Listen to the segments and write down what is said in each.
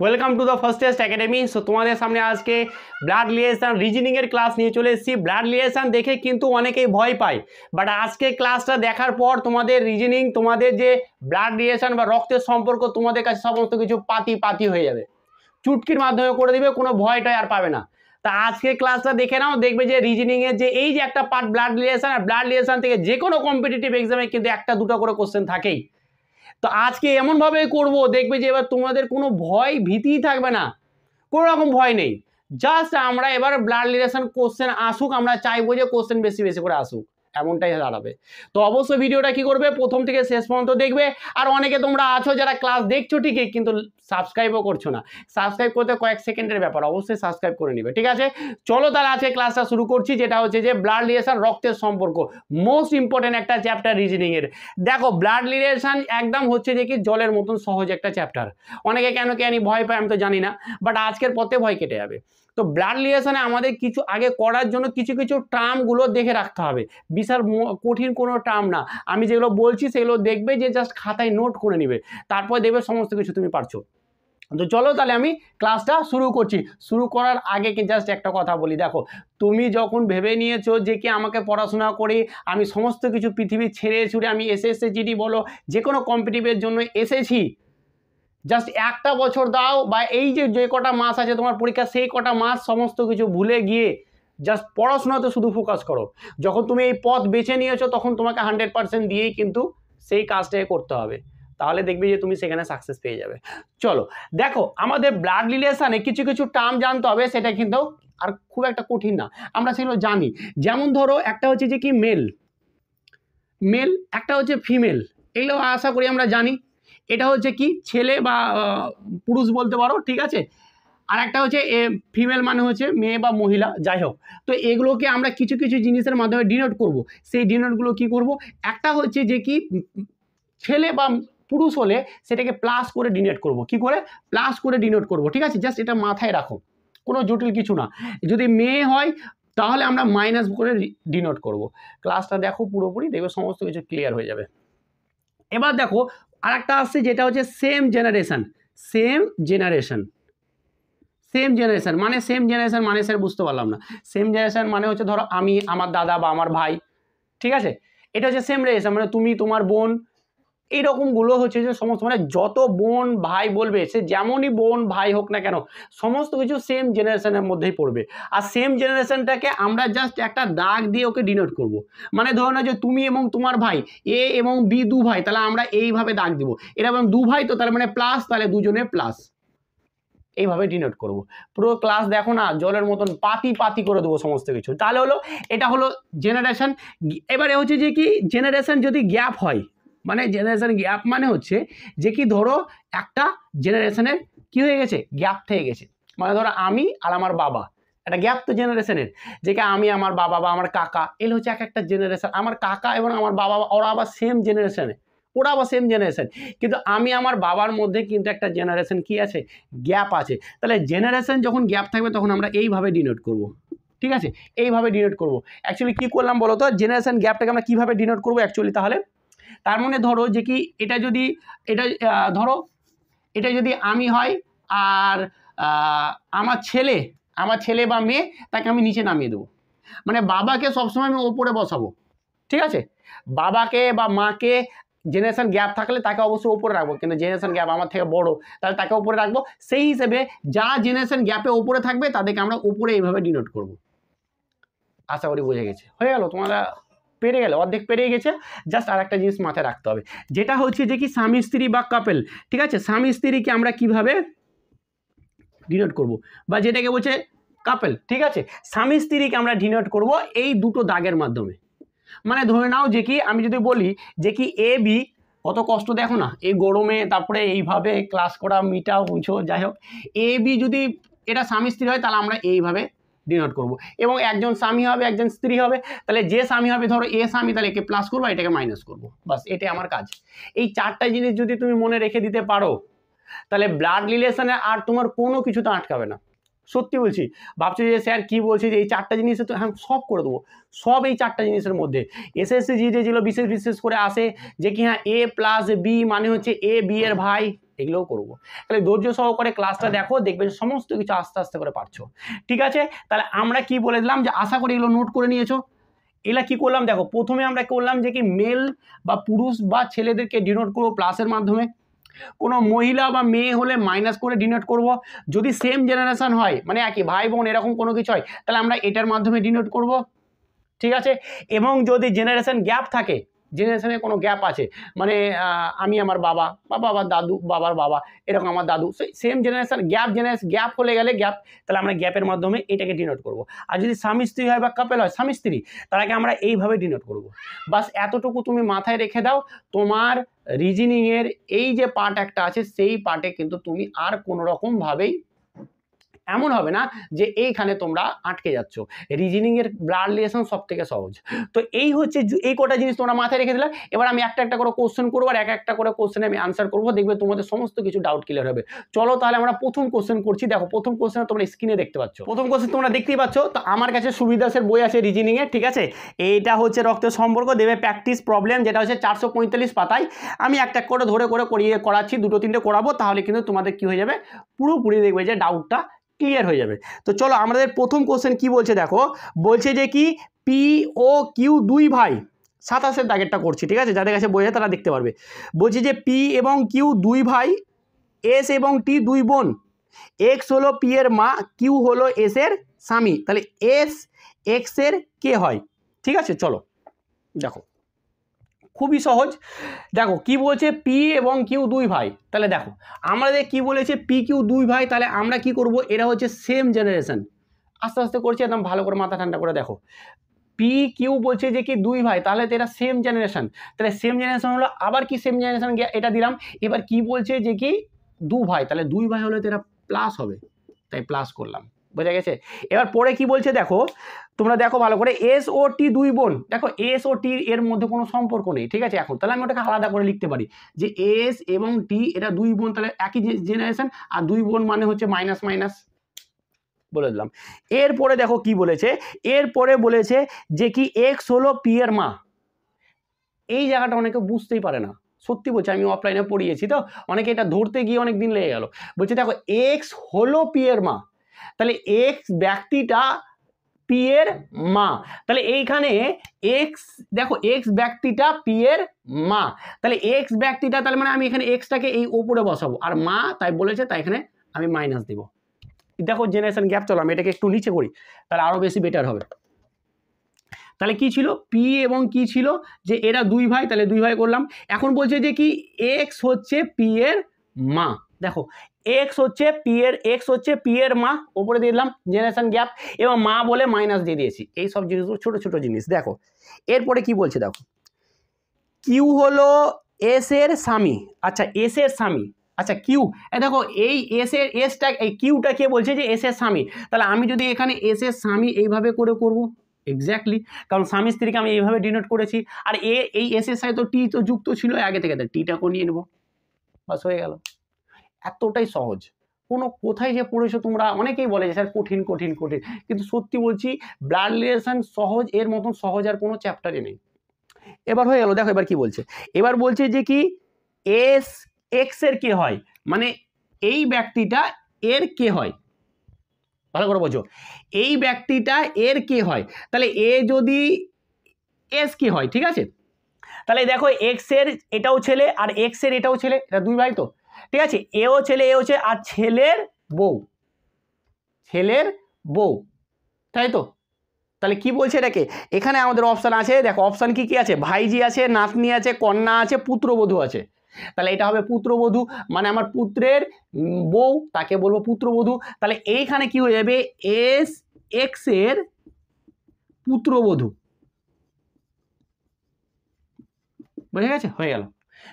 Welcome to the first test academy. So তোমাদের সামনে আজকে ব্লাড রিলেশন রিজনিংয়ের ক্লাস নিয়ে চলে এসেছি। ব্লাড রিলেশন দেখে কিন্তু অনেকেই ভয় পায়, বাট আজকে ক্লাসটা দেখার পর তোমাদের রিজনিং, তোমাদের যে ব্লাড রিলেশন বা রক্তের সম্পর্ক, তোমাদের কাছে সমস্ত কিছু পাতি হয়ে যাবে, চুটকির মাধ্যমে করে দিবে, কোনো ভয়টাই আর পাবে না। তা আজকে ক্লাসটা দেখে নাও, দেখবে যে রিজনিংয়ের যে এই যে একটা পার্ট ব্লাড রিলেশন, আর ব্লাড রিলেশন থেকে যে কোনো কম্পিটিটিভ এক্সামে কিন্তু একটা দুটো করে কোশ্চেন থাকেই। তো আজকে এমনভাবে করব, দেখবে যে এবার তোমাদের কোনো ভয় ভীতিই থাকবে না, কোনো রকম ভয় নেই। জাস্ট আমরা এবার ব্লাড রিলেশন কোশ্চেন আসুক, আমরা চাইবো যে কোশ্চেন বেশি বেশি করে আসুক, এমনটাই দাঁড়াবে। তো অবশ্যই ভিডিওটা কি করবে, প্রথম থেকে শেষ পর্যন্ত দেখবে। আর অনেকে তোমরা আছো যারা ক্লাস দেখছো ঠিকই, কিন্তু সাবস্ক্রাইবও করছো না। সাবস্ক্রাইব করতে কয়েক সেকেন্ডের ব্যাপার, অবশ্যই সাবস্ক্রাইব করে নিবে, ঠিক আছে? চলো তাহলে আজকে ক্লাসটা শুরু করছি, যেটা হচ্ছে যে ব্লাড রিলেশন, রক্তের সম্পর্ক, মোস্ট ইম্পর্টেন্ট একটা চ্যাপ্টার রিজনিংয়ের। দেখো, ব্লাড রিলেশন একদম হচ্ছে যে কি জলের মতন সহজ একটা চ্যাপ্টার। অনেকে কেন ভয় পায় আমি তো জানি না, বাট আজকের পথে ভয় কেটে যাবে। তো ব্লাড রিলেশনে আমাদের কিছু আগে করার জন্য কিছু টার্মগুলো দেখে রাখতে হবে। বিশাল কঠিন কোনো টার্ম না, আমি যেগুলো বলছি সেগুলো দেখবে, যে জাস্ট খাতায় নোট করে নিবে, তারপর দেখবে সমস্ত কিছু তুমি পারছো। তো চলো তাহলে আমি ক্লাসটা শুরু করছি। শুরু করার আগে কি জাস্ট একটা কথা বলি, দেখো, তুমি যখন ভেবে নিয়েছো যে কি আমাকে পড়াশোনা করে আমি সমস্ত কিছু পৃথিবী ছেড়ে ছুড়ে আমি এসএসসি জিডি বলো যে কোনো কম্পিটিটিভের জন্য এসেছি, জাস্ট একটা বছর দাও, বা এই যে কটা মাস আছে তোমার পরীক্ষা, সেই কটা মাস সমস্ত কিছু ভুলে গিয়ে জাস্ট পড়াশোনাতে শুধু ফোকাস করো। যখন তুমি এই পথ বেছে নিয়েছো, তখন তোমাকে 100% দিয়েই কিন্তু সেই কাজটাকে করতে হবে, তাহলে দেখবি যে তুমি সেখানে সাকসেস পেয়ে যাবে। চলো দেখো, আমাদের ব্লাড রিলেশনে কিছু টার্ম জানতে হবে, সেটা কিন্তু আর খুব একটা কঠিন না, আমরা সেগুলো জানি। যেমন ধরো, একটা হচ্ছে যে কি মেল, একটা হচ্ছে ফিমেল, এগুলো আশা করি আমরা জানি। এটা হচ্ছে কি ছেলে বা পুরুষ বলতে পারো, ঠিক আছে? আর একটা হচ্ছে ফিমেল মানে হচ্ছে মেয়ে বা মহিলা, যাই হোক। তো এগুলোকে আমরা কিছু জিনিসের মাধ্যমে ডিনোট করব। সেই ডিনোটগুলো কি করব, একটা হচ্ছে যে কি ছেলে বা পুরুষ হলে সেটাকে প্লাস করে ডিনোট করব। কি করে? প্লাস করে ডিনোট করব, ঠিক আছে? জাস্ট এটা মাথায় রাখো, কোনো জটিল কিছু না। যদি মেয়ে হয় তাহলে আমরা মাইনাস করে ডিনোট করব। ক্লাসটা দেখো পুরোপুরি, দেখবে সমস্ত কিছু ক্লিয়ার হয়ে যাবে। এবার দেখো, আর একটা আসছে, যেটা হচ্ছে সেম জেনারেশন মানে স্যার বুঝতে পারলাম না। সেম জেনারেশন মানে হচ্ছে ধরো আমি, আমার দাদা বা আমার ভাই, ঠিক আছে? এটা হচ্ছে সেম রিলেশন, মানে তুমি তোমার বোন, এইরকমগুলো হচ্ছে যে সমস্ত, মানে যত বোন ভাই বলবে, সে যেমনই বোন ভাই হোক না কেন, সমস্ত কিছু সেম জেনারেশনের মধ্যেই পড়বে। আর সেম জেনারেশনটাকে আমরা জাস্ট একটা দাগ দিয়ে ওকে ডিনোট করব। মানে ধরো না যে তুমি এবং তোমার ভাই এ এবং বি দু ভাই, তাহলে আমরা এইভাবে দাগ দিব। এরকম দু ভাই তো তার মানে প্লাস, তাহলে দুজনে প্লাস, এইভাবে ডিনোট করব। পুরো ক্লাস দেখো না, জলের মতন পাতি করে দেবো সমস্ত কিছু। তাহলে হলো, এটা হলো জেনারেশন। এবারে হচ্ছে যে কি জেনারেশন যদি গ্যাপ হয়, মানে জেনারেশন গ্যাপ মানে হচ্ছে যে কি ধরো একটা জেনারেশনের কি হয়ে গেছে, গ্যাপ থেকে গেছে। মানে ধরো আমি আর আমার বাবা, একটা গ্যাপ তো জেনারেশনের, যে আমি, আমার বাবা বা আমার কাকা, এগুলো হচ্ছে এক একটা জেনারেশন। আমার কাকা এবং আমার বাবা ওরা আবার সেম জেনারেশন, কিন্তু আমি আমার বাবার মধ্যে কিন্তু একটা জেনারেশন কি আছে, গ্যাপ আছে। তাহলে জেনারেশন যখন গ্যাপ থাকবে তখন আমরা এইভাবে ডিনোট করব, ঠিক আছে? এইভাবে ডিনোট করব। অ্যাকচুয়ালি কি করলাম বলো তো, জেনারেশন গ্যাপটাকে আমরা কিভাবে ডিনোট করবো অ্যাকচুয়ালি? তাহলে তার মানে ধরো যে কি এটা যদি ধরো এটা যদি আমি হয়, আর আমার ছেলে বা মেয়ে, তাকে আমি নিচে নামিয়ে দেবো। মানে বাবাকে সবসময় আমি ওপরে বসাবো, ঠিক আছে? বাবাকে বা মাকে জেনারেশন গ্যাপ থাকলে তাকে অবশ্যই উপরে রাখবো, কিন্তু জেনারেশন গ্যাপ আমার থেকে বড়, তাহলে তাকে উপরে রাখবো। সেই হিসেবে যারা জেনারেশন গ্যাপে উপরে থাকবে তাদেরকে আমরা উপরে এইভাবে ডিনোট করব। আশা করি বুঝে গেছে, হয়ে গেল, তোমরা পেরে গেলে, অর্ধেক পেরিয়ে গেছে। জাস্ট আর একটা জিনিস মাথায় রাখতে হবে, যেটা হচ্ছে যে কি স্বামী স্ত্রী বা কাপেল, ঠিক আছে? স্বামী স্ত্রীকে আমরা কিভাবে ডিনোট করব, বা যেটাকে বলছে কাপেল, ঠিক আছে? স্বামী স্ত্রীকে আমরা ডিনোট করব এই দুটো দাগের মাধ্যমে। মানে ধরে নাও যে কি আমি যদি বলি যে কি এ বি, কত কষ্ট দেখো না এই গরমে, তারপরে এইভাবে ক্লাস করা, মিটাও মুছো, যাই হোক, এ বি যদি এটা স্বামী স্ত্রী হয়, তাহলে আমরা এইভাবে ডিনোট করব। এবং একজন স্বামী হবে, একজন স্ত্রী হবে, তাহলে যে স্বামী হবে, ধরো এ স্বামী, তাহলে একে প্লাস করবো, এটাকে মাইনাস করবো, বাস এটাই আমার কাজ। এই চারটা জিনিস যদি তুমি মনে রেখে দিতে পারো, তাহলে ব্লাড রিলেশনে আর তোমার কোনো কিছু তো আটকাবে না। সত্যি বলছি, ভাবছি যে স্যার কি বলছি, যে এই চারটা জিনিসে তো হ্যাঁ সব করে দেবো, সব এই চারটা জিনিসের মধ্যে। এসএসসি জিডি যেগুলো বিশেষ করে আসে, যে কি হ্যাঁ এ প্লাস বি মানে হচ্ছে এ বি এর ভাই, এগুলোও করবো। তাহলে ধৈর্য সহকারে ক্লাসটা দেখো, দেখবে সমস্ত কিছু আস্তে আস্তে করে পারছো। ঠিক আছে, তাহলে আমরা কি বলে দিলাম, যে আশা করি এগুলো নোট করে নিয়েছো। এগুলা কি করলাম দেখো, প্রথমে আমরা করলাম যে কি মেল বা পুরুষ বা ছেলেদেরকে ডিনোট করবো প্লাসের মাধ্যমে, কোনো মহিলা বা মেয়ে হলে মাইনাস করে ডিনোট করব। যদি সেম জেনারেশন হয়, মানে একই ভাই বোন এরকম কোনো কিছু হয়, তাহলে আমরা এটার মাধ্যমে ডিনোট করব। ঠিক আছে, এবং যদি জেনারেশন গ্যাপ থাকে, জেনারেশনে কোনো গ্যাপ আছে, মানে আমি আমার বাবা, বাবা আমার দাদু, বাবার বাবা, এরকম আমার দাদু, সেম জেনারেশন গ্যাপ হলে গেলে গ্যাপ, তাহলে আমরা গ্যাপের মাধ্যমে এটাকে ডিনোট করব। আর যদি স্বামী স্ত্রী হয় বা কাপেল হয়, স্বামী স্ত্রী, তারাকে আমরা এইভাবে ডিনোট করব। বাস এতটুকু তুমি মাথায় রেখে দাও, তোমার রিজনিংয়ের এই যে পার্ট একটা আছে, সেই পার্টে কিন্তু তুমি আর কোনো রকমভাবেই এমন হবে না যে এইখানে তোমরা আটকে যাচ্ছ। রিজনিংয়ের ব্লাড রিলেশন সব থেকে সহজ। তো এই হচ্ছে, এই কটা জিনিস তোমরা মাথায় রেখে দিলাম। এবার আমি একটা একটা করে কোশ্চেন করবো, আর একটা করে কোশ্চেনে আমি আনসার করবো, দেখবে তোমাদের সমস্ত কিছু ডাউট ক্লিয়ার হবে। চলো তাহলে আমরা প্রথম কোশ্চেন করছি। দেখো প্রথম কোশ্চেনে তোমরা স্ক্রিনে দেখতে পাচ্ছ, প্রথম কোশ্চেন তোমরা দেখতেই পাচ্ছ। তো আমার কাছে সুবিদাসের বই আছে রিজনিংয়ের, ঠিক আছে, এইটা হচ্ছে রক্তের সম্পর্ক, দেবে প্র্যাকটিস প্রবলেম, যেটা হচ্ছে 445 পাতায়। আমি একটা করে ধরে করাচ্ছি, দুটো তিনটে করাবো, তাহলে কিন্তু তোমাদের কি হয়ে যাবে, পুরোপুরি দেখবে যে ডাউটটা ক্লিয়ার হয়ে যাবে। তো চলো আমাদের প্রথম কোশ্চেন কি বলছে দেখো, বলছে যে কি পি ও কিউ দুই ভাই, 27 দাগেরটা করছি, ঠিক আছে, যাদের কাছে বই আছে তারা দেখতে পারবে। বলছে যে পি এবং কিউ দুই ভাই, এস এবং টি দুই বোন, এক্স হলো পি এর মা, কিউ হলো এস এর স্বামী, তাহলে এস এক্স এর কে হয়? ঠিক আছে, চলো দেখো খুবই সহজ। দেখো কি বলছে, পি এবং কিউ দুই ভাই, তাহলে দেখো আমাদের কি বলেছে, পি কিউ দুই ভাই, তাহলে আমরা কি করব, এরা হচ্ছে সেম জেনারেশন। আস্তে আস্তে করছি, একদম ভালো করে মাথা ঠান্ডা করে দেখো। পি কিউ বলছে যে কি দুই ভাই, তাহলে তো এরা সেম জেনারেশন, তাহলে সেম জেনারেশন হলো, আবার কি সেম জেনারেশন এটা দিলাম। এবার কি বলছে যে কি দু ভাই, তাহলে দুই ভাই হলে তো এরা প্লাস হবে, তাই প্লাস করলাম, বোঝা গেছে। এবার পরে কি বলছে দেখো, তোমরা দেখো ভালো করে, এস ও টি দুই বোন, দেখো এস ও টি এর মধ্যে কোনো সম্পর্ক নেই, ঠিক আছে। এখন তাহলে আমি ওটাকে আলাদা করে লিখতে পারি যে এস এবং টি এরা দুই বোন, তাহলে একই জেনারেশন, আর দুই বোন মানে হচ্ছে মাইনাস মাইনাস, বলে দিলাম। এরপরে দেখো কি বলেছে, এরপরে বলেছে যে কি এক্স হলো পি এর মা। এই জায়গাটা অনেকে বুঝতেই পারে না, সত্যি বলছি, আমি অফলাইনে পড়িয়েছি তো, অনেকে এটা ধরতে গিয়ে অনেক দিন লেগে গেল। বলছে দেখো এক্স হলো পি এর মা, তাহলে এক্স ব্যক্তিটা পি এর মা, তাহলে এইখানে এক্স, দেখো এক্স ব্যক্তিটা পি এর মা, তাহলে এক্স ব্যক্তিটা, তাহলে মানে আমি এখানে এক্সটাকে এই ওপরে বসাবো, আর মা তাই বলেছে, তাই এখানে আমি মাইনাস দিব। দেখো জেনারেশন গ্যাপ, চলো আমি এটাকে একটু নিচে করি, তাহলে আরো বেশি বেটার হবে। তাহলে কি ছিল, পি এবং কি ছিল, যে এরা দুই ভাই, তাহলে দুই ভাই করলাম। এখন বলছে যে কি এক্স হচ্ছে পি এর মা, দেখো এক্স হচ্ছে পি এর মা, ওপরে দিয়ে দিলাম জেনারেশন গ্যাপ, এবং মা বলে মাইনাস দিয়ে দিয়েছি। এই সব জিনিসগুলো ছোট ছোট জিনিস। দেখো এরপরে কি বলছে, দেখো কিউ হলো এস এর স্বামী, আচ্ছা এস এর স্বামী, আচ্ছা কিউ, দেখো এই এস এর এসটা, এই কিউটা কে বলছে যে এস এর স্বামী, তাহলে আমি যদি এখানে এস এর স্বামী এইভাবে করে করব, এক্স্যাক্টলি, কারণ স্বামী স্ত্রীকে আমি এইভাবে ডিনোট করেছি, আর এই এস এর সাথে তো টি তো যুক্ত ছিল আগে থেকে, টিটাকেও নিয়ে নেবো, বাস হয়ে গেল। এতটাই সহজ। কোনো কোথায় যে পড়েছো তোমরা, অনেকেই বলে যে স্যার কঠিন কঠিন কঠিন, কিন্তু সত্যি বলছি ব্লাড রিলেশন সহজ, এর মতন সহজ আর কোনো চ্যাপ্টারই নেই। এবার হয়ে গেল, দেখো এবার কি বলছে, এবার বলছে যে কি এস এক্স এর কে হয়, মানে এই ব্যক্তিটা এর কে হয়, ভালো করে বোঝো, এই ব্যক্তিটা এর কে হয়, তাহলে এ যদি এস কে হয়, ঠিক আছে, তাহলে দেখো এক্স এর এটাও ছেলে, আর এক্স এর এটাও ছেলে, এটা দুই ভাই তো, ঠিক আছে, এও ছেলে এও ছেলে, আর ছেলের বউ, তাই তো। তাহলে কি বলছে এটাকে, এখানে আমাদের অপশান আছে, দেখো অপশান কি কি আছে, ভাইজি আছে, নাতনি আছে, কন্যা আছে, পুত্রবধূ আছে, তাহলে এটা হবে পুত্রবধূ, মানে আমার পুত্রের বউ, তাকে বলবো পুত্রবধূ। তাহলে এইখানে কি হয়ে যাবে, এস এক্স এর পুত্রবধূ, বুঝে গেছে, হয়ে গেল।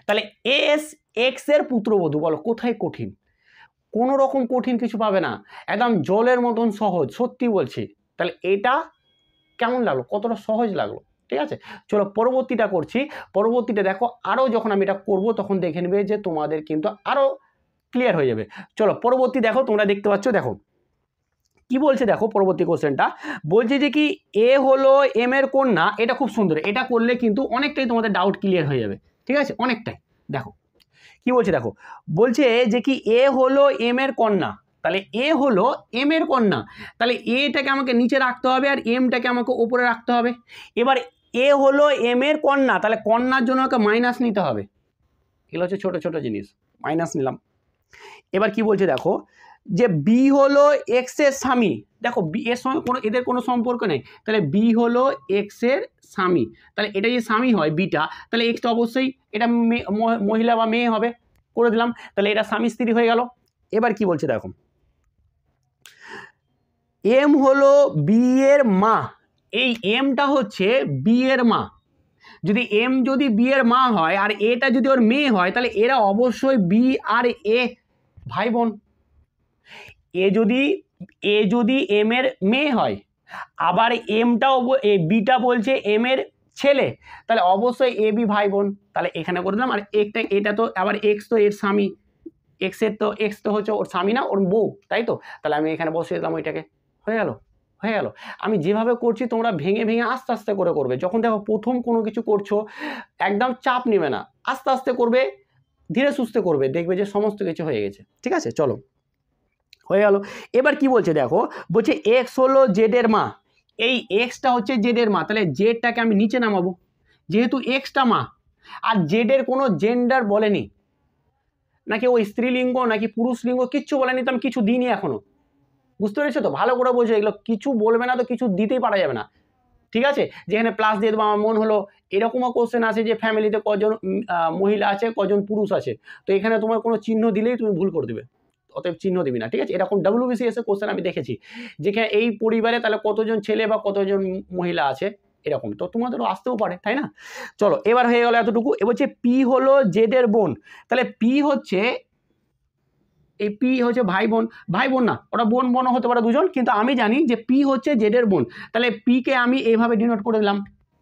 তাহলে এস এক্স এর পুত্রবধূ, বলো কোথায় কঠিন, কোনো রকম কঠিন কিছু পাবে না, একদম জলের মতন সহজ, সত্যি বলছি। তাহলে এটা কেমন লাগলো, কতটা সহজ লাগলো, ঠিক আছে। চলো পরবর্তীটা করছি, পরবর্তীটা দেখো, আরও যখন আমি এটা করব তখন দেখে নেবে যে তোমাদের কিন্তু আরও ক্লিয়ার হয়ে যাবে। চলো পরবর্তী দেখো, তোমরা দেখতে পাচ্ছ, দেখো কি বলছে, দেখো পরবর্তী কোশ্চেনটা বলছে যে কি এ হলো এম এর কন্যা, এটা খুব সুন্দর, এটা করলে কিন্তু অনেকটাই তোমাদের ডাউট ক্লিয়ার হয়ে যাবে, ঠিক আছে, অনেকটাই। দেখো কি বলছে দেখো, বলছে যে কি এ হলো এম এর কন্যা, তাহলে এ হলো এম এর কন্যা, তাহলে এটাকে আমাকে নিচে রাখতে হবে আর এমটাকে আমাকে উপরে রাখতে হবে। এবার এ হলো এম এর কন্যা, তাহলে কন্যার জন্য আমাকে মাইনাস নিতে হবে। এগুলো হচ্ছে ছোট ছোট জিনিস, মাইনাস নিলাম। এবার কি বলছে দেখো, যে বি হলো এক্স এর স্বামী, দেখো বি এর সঙ্গে কোনো এদের কোনো সম্পর্ক নেই, তাহলে বি হলো এক্স এর স্বামী, তাহলে এটা যে স্বামী হয় বিটা, তাহলে এক্স তো অবশ্যই এটা মহিলা বা মেয়ে হবে, করে দিলাম, তাহলে এটা স্বামী স্ত্রী হয়ে গেল। এবার কি বলছে দেখো, এম হলো বি এর মা, এই এমটা হচ্ছে বি এর মা, যদি এম যদি বি এর মা হয় আর এটা যদি ওর মেয়ে হয়, তাহলে এরা অবশ্যই বি আর এ ভাই বোন। এ যদি এম এর মেয়ে হয়, আবার এমটাও বিটা বলছে এম এর ছেলে, তাহলে অবশ্যই এ বি ভাই বোন, তাহলে এখানে করে দিলাম। আর এটা তো আবার এক্স তো এর স্বামী, এক্স তো হচ্ছে ওর স্বামী না, ওর বউ, তাই তো, তাহলে আমি এখানে বসিয়ে দিলাম ওইটাকে, হয়ে গেল। আমি যেভাবে করছি তোমরা ভেঙে ভেঙে আস্তে আস্তে করে করবে। যখন দেখো প্রথম কোনো কিছু করছো একদম চাপ নেবে না, আস্তে আস্তে করবে, ধীরে সুস্থে করবে, দেখবে যে সমস্ত কিছু হয়ে গেছে। ঠিক আছে, চলো হয়ে গেল। এবার কি বলছে দেখো, বলছে এক্স হলো জেড এর মা, এই এক্সটা হচ্ছে জেড এর মা, তাহলে জেডটাকে আমি নিচে নামাবো, যেহেতু এক্সটা মা আর জেডের কোনো জেন্ডার বলেনি, নাকি ও স্ত্রীলিঙ্গ নাকি পুরুষ লিঙ্গ কিচ্ছু বলেনি, তো আমি কিছু দিইনি এখনো, বুঝতে পেরেছো তো, ভালো করে বোঝো, এগুলো কিছু বলবে না তো কিছু দিতেই পারা যাবে না। ঠিক আছে, যেখানে প্লাস দিয়ে দেবো, আমার মন হলো এরকমও কোশ্চেন আছে যে ফ্যামিলিতে কজন মহিলা আছে কজন পুরুষ আছে, তো এখানে তোমার কোনো চিহ্ন দিলেই তুমি ভুল করে দেবে, অতএব চিহ্ন দিবি না। ঠিক আছে, এরকম WBCS এর কোশ্চেন আমি দেখেছি, যেখানে এই পরিবারে তাহলে কতজন ছেলে বা কতজন মহিলা আছে, এরকম তো তোমাদেরও আসতেও পারে, তাই না। চলো এবার হয়ে গেল এতটুকু। এবার হচ্ছে পি হলো জেড এর বোন, তাহলে পি হচ্ছে এই পি হচ্ছে ভাই বোন না, ওরা বোন হতে পারে দুজন, কিন্তু আমি জানি যে পি হচ্ছে জেডের বোন, তাহলে পি কে আমি এইভাবে ডিনোট করে দিলাম,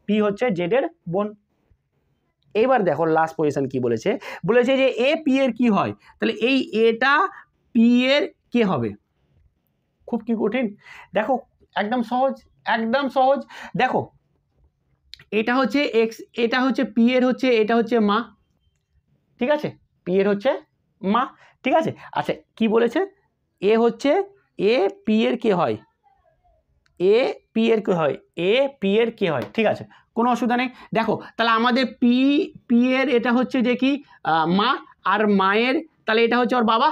পি হচ্ছে জেডের বোন। এবার দেখো লাস্ট পজিশন কি বলেছে, বলেছে যে এ পি এর কি হয়, তাহলে এই এটা পি এর কে হবে, খুব কি কঠিন, দেখো একদম সহজ, একদম সহজ। দেখো এটা হচ্ছে এক্স, এটা হচ্ছে পি এর হচ্ছে, এটা হচ্ছে মা, ঠিক আছে, পি এর হচ্ছে মা, ঠিক আছে। আচ্ছা কি বলেছে, এ হচ্ছে এ পি এর কে হয়, এ পি এর কে হয়, এ পি এর কে হয়, ঠিক আছে, কোনো অসুবিধা নেই। দেখো তাহলে আমাদের পি এর এটা হচ্ছে যে কি মা, আর মায়ের তাহলে এটা হচ্ছে ওর বাবা,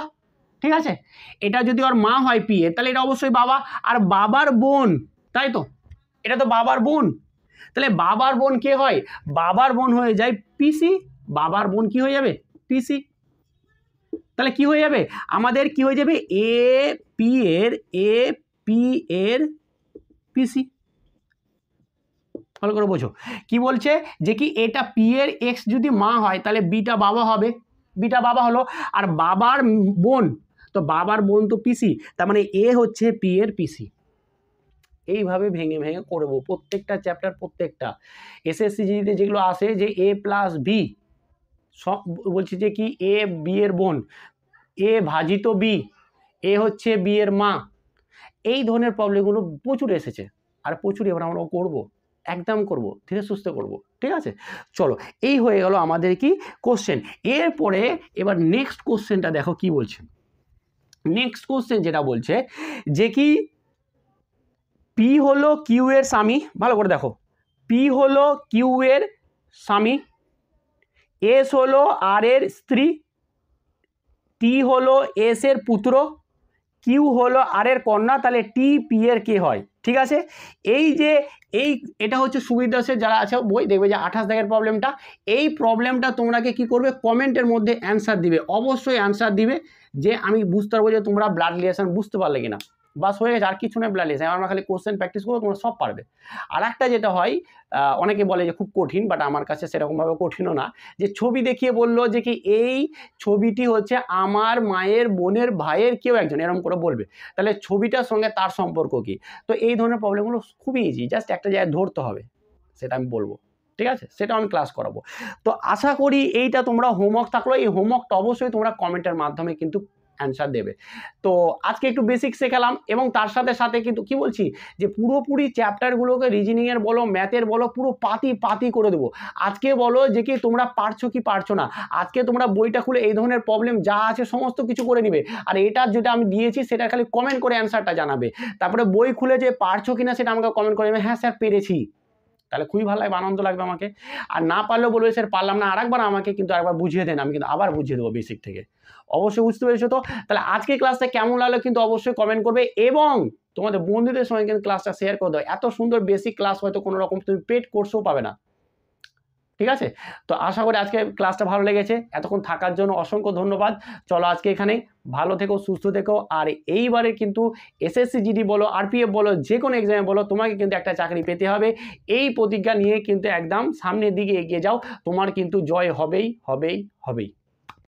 ঠিক আছে, এটা যদি ওর মা হয় পি এর, তাহলে এটা অবশ্যই বাবা, আর বাবার বোন, তাই তো, এটা তো বাবার বোন, তাহলে বাবার বোন কে হয়, বাবার বোন হয়ে যায় পিসি, বাবার বোন কি হয়ে যাবে পিসি, তাহলে কি হয়ে যাবে আমাদের, কি হয়ে যাবে এ পি এর পিসি, ভালো করে বোঝো কি বলছে, যে কি এটা পি এর এক্স যদি মা হয় তাহলে বিটা বাবা হবে, বিটা বাবা হলো, আর বাবার বোন, তো বাবার বোন তো পিসি, তার মানে এ হচ্ছে পি এর পিসি। এইভাবে ভেঙে ভেঙে করবো প্রত্যেকটা চ্যাপ্টার, প্রত্যেকটা SSCGতে যেগুলো আসে যে A প্লাস বি, সব বলছে যে কি এ বি এর বোন, এ ভাজিত বি, এ হচ্ছে বি এর মা, এই ধরনের প্রবলেমগুলো প্রচুর এসেছে, আর প্রচুর এবার আমরা করবো, একদম করব, ধীরে সুস্থে করব, ঠিক আছে। চলো এই হয়ে গেল আমাদের কি কোশ্চেন। এরপরে এবার নেক্সট কোশ্চেনটা দেখো কি বলছে, নেক্সট কোশ্চেন যেটা বলছে যে কি পি হলো কিউ এর স্বামী, ভালো করে দেখো, পি হলো কিউ এর স্বামী, এস হলো আর এর স্ত্রী, টি হলো এস এর পুত্র, কিউ হলো আর এর কন্যা, তাহলে টি পি এর কে হয়, ঠিক আছে। এই যে এটা হচ্ছে সুবীর দাসের যারা আছে বই, দেখবে যে 28 দাগের প্রবলেমটা, এই প্রবলেমটা তোমরাকে কি করবে কমেন্টের মধ্যে অ্যান্সার দিবে, অবশ্যই অ্যান্সার দিবে, যে আমি বুঝতে পারবো যে তোমরা ব্লাড রিলেশন বুঝতে পারলে কিনা, বাস হয়ে গেছে, আর কিছু নেই ব্লাড রিলেশন, আমরা খালি কোশ্চেন প্র্যাকটিস করবো, তোমরা সব পারবে। আর একটা যেটা হয় অনেকে বলে যে খুব কঠিন, বাট আমার কাছে সেরকমভাবে কঠিনও না, যে ছবি দেখিয়ে বললো যে কি এই ছবিটি হচ্ছে আমার মায়ের বোনের ভাইয়ের কেউ একজন, এরকম করে বলবে, তাহলে ছবিটার সঙ্গে তার সম্পর্ক কি, তো এই ধরনের প্রবলেমগুলো খুবই ইজি, জাস্ট একটা জায়গায় ধরতে হবে, সেটা আমি বলবো, ঠিক আছে, সেটা আমি ক্লাস করাবো। তো আশা করি এইটা তোমরা হোমওয়ার্ক থাকলো, এই হোমওয়ার্কটা অবশ্যই তোমরা কমেন্টের মাধ্যমে কিন্তু অ্যান্সার দেবে। তো আজকে একটু বেসিক শেখালাম এবং তার সাথে সাথে কিন্তু কি বলছি যে পুরোপুরি চ্যাপ্টারগুলোকে রিজনিংয়ের বলো ম্যাথের বলো পুরো পাতি করে দেবো। আজকে বলো যে কি তোমরা পারছো কি পারছো না, আজকে তোমরা বইটা খুলে এই ধরনের প্রবলেম যা আছে সমস্ত কিছু করে নিবে, আর এটা যেটা আমি দিয়েছি সেটা খালি কমেন্ট করে অ্যান্সারটা জানাবে। তারপরে বই খুলে যে পারছো কিনা সেটা আমাকে কমেন্ট করে দেবে, হ্যাঁ স্যার পেরেছি, তাহলে খুবই ভালো লাগবে, আনন্দ লাগবে আমাকে। আর না পারলেও বলবে স্যার পারলাম না, আরেকবার আমাকে কিন্তু একবার বুঝিয়ে দেন, আমি কিন্তু আবার বুঝিয়ে দেবো বেসিক থেকে। অবশ্যই বুঝতে পেরেছো তো? তাহলে আজকে ক্লাসটা কেমন লাগলো কিন্তু অবশ্যই কমেন্ট করবে এবং তোমাদের বন্ধুদের সঙ্গে কিন্তু ক্লাসটা শেয়ার করে দাও। এত সুন্দর বেসিক ক্লাস হয়তো কোনো রকম তুমি পেড কোর্সও পাবে না, ঠিক আছে? তো আশা করি আজকে ক্লাসটা ভালো লেগেছে, এতক্ষণ থাকার জন্য অসংখ্য ধন্যবাদ। চলো আজকে এখানেই, ভালো থেকো, সুস্থ থেকো। আর এইবারে কিন্তু এসএসসি জিডি বলো, আরপিএফ বলো, যে কোনো এক্সামে বলো, তোমাকে কিন্তু একটা চাকরি পেতে হবে। এই প্রতিজ্ঞা নিয়ে কিন্তু একদম সামনের দিকে এগিয়ে যাও, তোমার কিন্তু জয় হবেই হবেই হবেই।